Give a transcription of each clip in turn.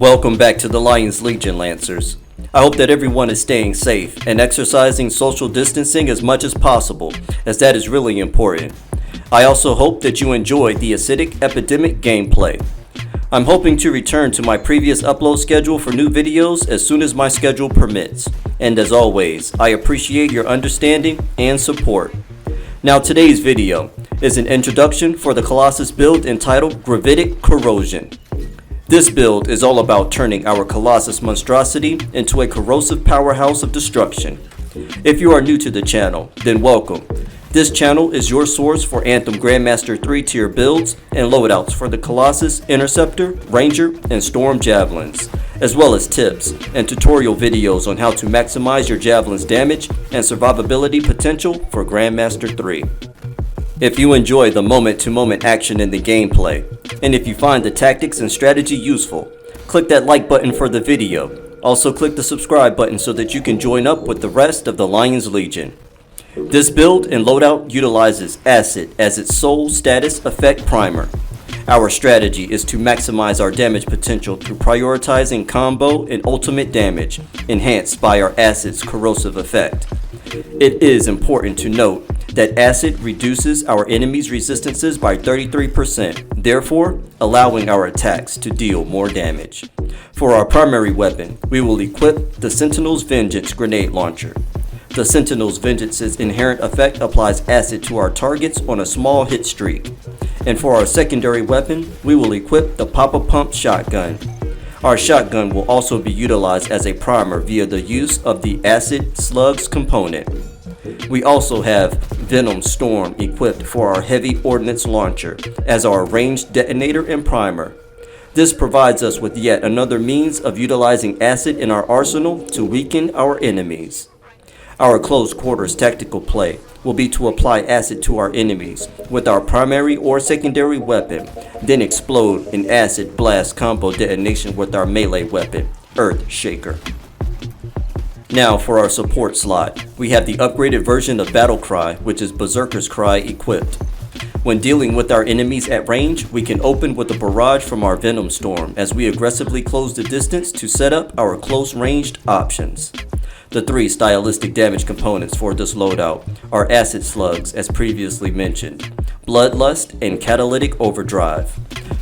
Welcome back to the Lions Legion, Lancers. I hope that everyone is staying safe and exercising social distancing as much as possible, as that is really important. I also hope that you enjoyed the acidic epidemic gameplay. I'm hoping to return to my previous upload schedule for new videos as soon as my schedule permits. And as always, I appreciate your understanding and support. Now today's video. is an introduction for the Colossus build entitled Gravitic Corrosion. This build is all about turning our Colossus monstrosity into a corrosive powerhouse of destruction. If you are new to the channel, then welcome. This channel is your source for Anthem Grandmaster 3 tier builds and loadouts for the Colossus, Interceptor, Ranger, and Storm Javelins, as well as tips and tutorial videos on how to maximize your Javelin's damage and survivability potential for Grandmaster 3. If you enjoy the moment-to-moment action in the gameplay, and if you find the tactics and strategy useful, click that like button for the video. Also click the subscribe button so that you can join up with the rest of the Lions Legion. This build and loadout utilizes Acid as its sole status effect primer. Our strategy is to maximize our damage potential through prioritizing combo and ultimate damage, enhanced by our Acid's corrosive effect. It is important to note that Acid reduces our enemies' resistances by 33%, therefore allowing our attacks to deal more damage. For our primary weapon, we will equip the Sentinel's Vengeance grenade launcher. The Sentinel's Vengeance's inherent effect applies acid to our targets on a small hit streak. And for our secondary weapon, we will equip the Pop-A-Pump shotgun. Our shotgun will also be utilized as a primer via the use of the Acid Slugs component. We also have Venom Storm equipped for our heavy ordnance launcher as our ranged detonator and primer. This provides us with yet another means of utilizing acid in our arsenal to weaken our enemies. Our close quarters tactical play will be to apply acid to our enemies with our primary or secondary weapon, then explode an acid blast combo detonation with our melee weapon, Earth Shaker. Now for our support slot, we have the upgraded version of Battle Cry, which is Berserker's Cry equipped. When dealing with our enemies at range, we can open with a barrage from our Venom Storm as we aggressively close the distance to set up our close ranged options. The three stylistic damage components for this loadout are Acid Slugs, as previously mentioned, Bloodlust, and Catalytic Overdrive.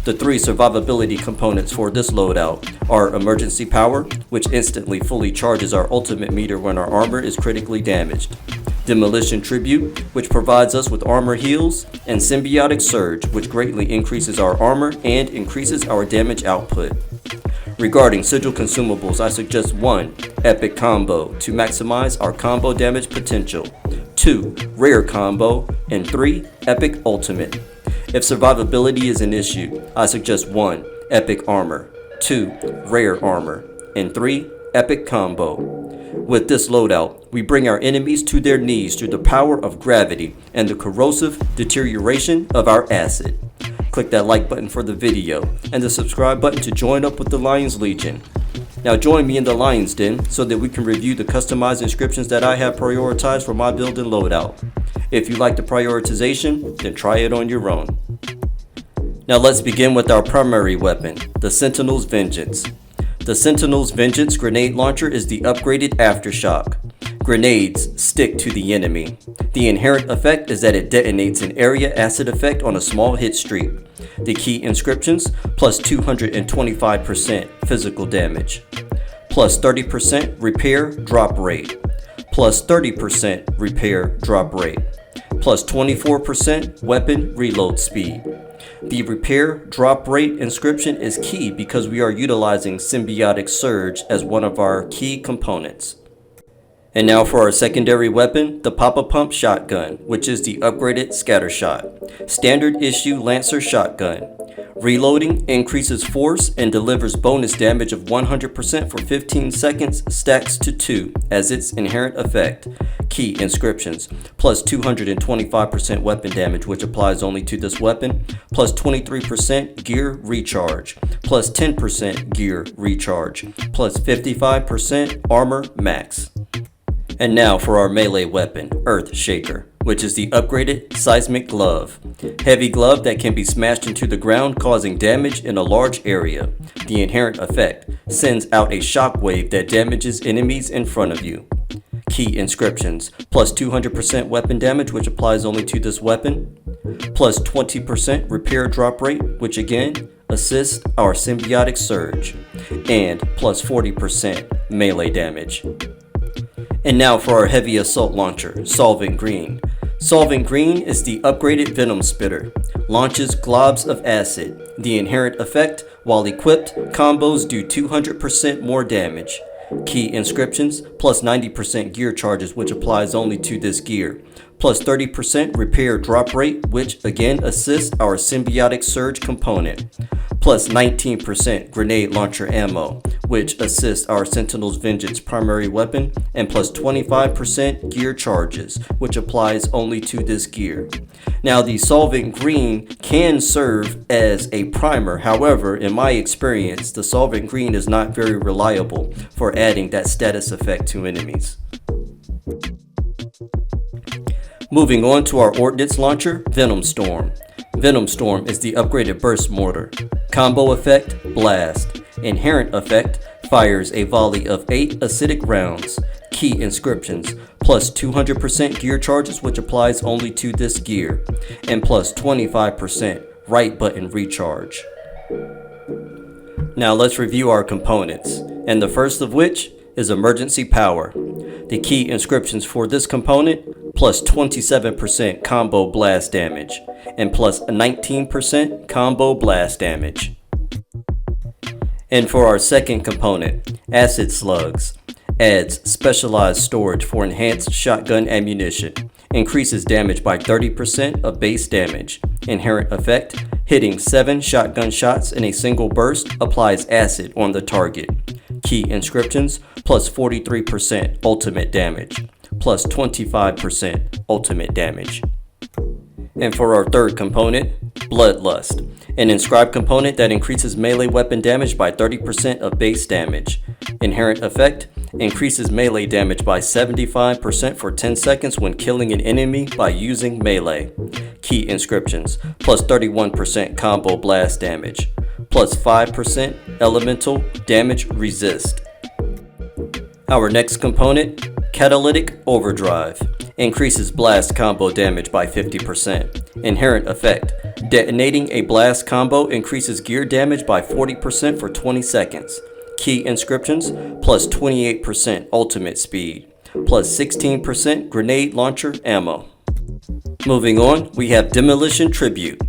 The three survivability components for this loadout are Emergency Power, which instantly fully charges our ultimate meter when our armor is critically damaged, Demolition Tribute, which provides us with armor heals, and Symbiotic Surge, which greatly increases our armor and increases our damage output. Regarding sigil consumables, I suggest 1. Epic Combo to maximize our combo damage potential, 2. Rare Combo, and 3. Epic Ultimate. If survivability is an issue, I suggest 1. Epic Armor, 2. Rare Armor, and 3. Epic Combo. With this loadout, we bring our enemies to their knees through the power of gravity and the corrosive deterioration of our acid. Click that like button for the video and the subscribe button to join up with the Lions Legion. Now join me in the Lions Den so that we can review the customized inscriptions that I have prioritized for my build and loadout. If you like the prioritization, then try it on your own. Now let's begin with our primary weapon, the Sentinel's Vengeance. The Sentinel's Vengeance grenade launcher is the upgraded Aftershock. Grenades stick to the enemy. The inherent effect is that it detonates an area acid effect on a small hit streak. The key inscriptions, plus 225% physical damage, plus 30% repair drop rate, plus 30% repair drop rate, plus 24% weapon reload speed. The repair drop rate inscription is key because we are utilizing Symbiotic Surge as one of our key components. And now for our secondary weapon, the Pop-A-Pump shotgun, which is the upgraded Scattershot. Standard issue Lancer shotgun. Reloading increases force and delivers bonus damage of 100% for 15 seconds, stacks to 2 as its inherent effect. Key inscriptions, plus 225% weapon damage, which applies only to this weapon, plus 23% gear recharge, plus 10% gear recharge, plus 55% armor max. And now for our melee weapon, Earth Shaker, which is the upgraded Seismic Glove. Heavy glove that can be smashed into the ground, causing damage in a large area. The inherent effect sends out a shockwave that damages enemies in front of you. Key inscriptions, plus 200% weapon damage, which applies only to this weapon, plus 20% repair drop rate, which again assists our Symbiotic Surge, and plus 40% melee damage. And now for our heavy assault launcher, Solvent Green. Solvent Green is the upgraded Venom Spitter. Launches globs of acid. The inherent effect, while equipped, combos do 200% more damage. Key inscriptions, plus 90% gear charges, which applies only to this gear. Plus 30% repair drop rate, which again assists our Symbiotic Surge component. Plus 19% grenade launcher ammo, which assists our Sentinel's Vengeance primary weapon, and plus 25% gear charges, which applies only to this gear. Now, the Solvent Green can serve as a primer. However, in my experience, the Solvent Green is not very reliable for adding that status effect to enemies. Moving on to our Ordnance Launcher, Venom Storm. Venom Storm is the upgraded burst mortar. Combo effect, blast. Inherent effect, fires a volley of 8 acidic rounds. Key inscriptions, plus 200% gear charges, which applies only to this gear, and plus 25% right button recharge. Now let's review our components, and the first of which is emergency power. The key inscriptions for this component, plus 27% combo blast damage, and plus 19% combo blast damage. And for our second component, acid slugs, adds specialized storage for enhanced shotgun ammunition, increases damage by 30% of base damage. Inherent effect, hitting 7 shotgun shots in a single burst applies acid on the target. Key inscriptions, plus 43% ultimate damage, plus 25% ultimate damage. And for our third component, Bloodlust, an inscribed component that increases melee weapon damage by 30% of base damage. Inherent effect, increases melee damage by 75% for 10 seconds when killing an enemy by using melee. Key inscriptions, plus 31% combo blast damage, plus 5% elemental damage resist. Our next component, Catalytic Overdrive, increases blast combo damage by 50%. Inherent effect, detonating a blast combo increases gear damage by 40% for 20 seconds. Key inscriptions, plus 28% ultimate speed, plus 16% grenade launcher ammo. Moving on, we have Demolition Tribute.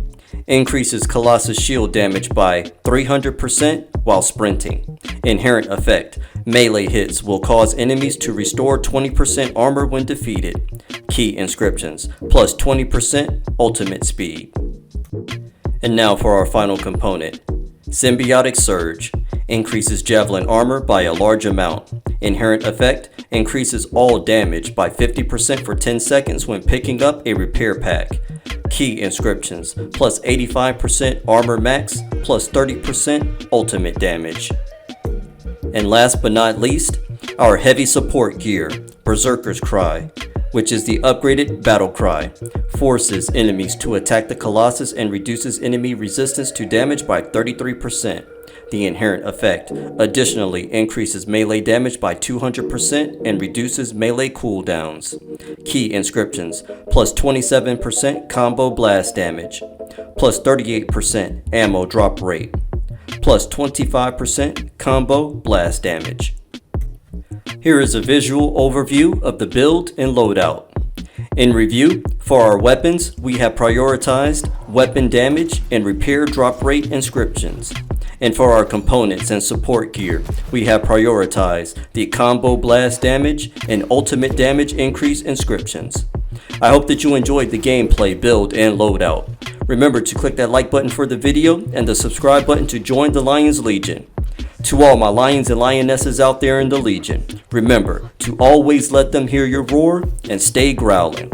Increases Colossus shield damage by 300% while sprinting. Inherent effect, melee hits will cause enemies to restore 20% armor when defeated. Key inscriptions, plus 20% ultimate speed. And now for our final component, Symbiotic Surge. Increases javelin armor by a large amount. Inherent effect, increases all damage by 50% for 10 seconds when picking up a repair pack. Key inscriptions, plus 85% armor max, plus 30% ultimate damage. And last but not least, our heavy support gear, Berserker's Cry, which is the upgraded battle cry, forces enemies to attack the Colossus and reduces enemy resistance to damage by 33%. The inherent effect additionally increases melee damage by 200% and reduces melee cooldowns. Key inscriptions, plus 27% combo blast damage, plus 38% ammo drop rate, plus 25% combo blast damage. Here is a visual overview of the build and loadout. In review, for our weapons, we have prioritized weapon damage and repair drop rate inscriptions. And for our components and support gear, we have prioritized the combo blast damage and ultimate damage increase inscriptions. I hope that you enjoyed the gameplay, build, and loadout. Remember to click that like button for the video and the subscribe button to join the Lions Legion. To all my lions and lionesses out there in the Legion, remember to always let them hear your roar and stay growling.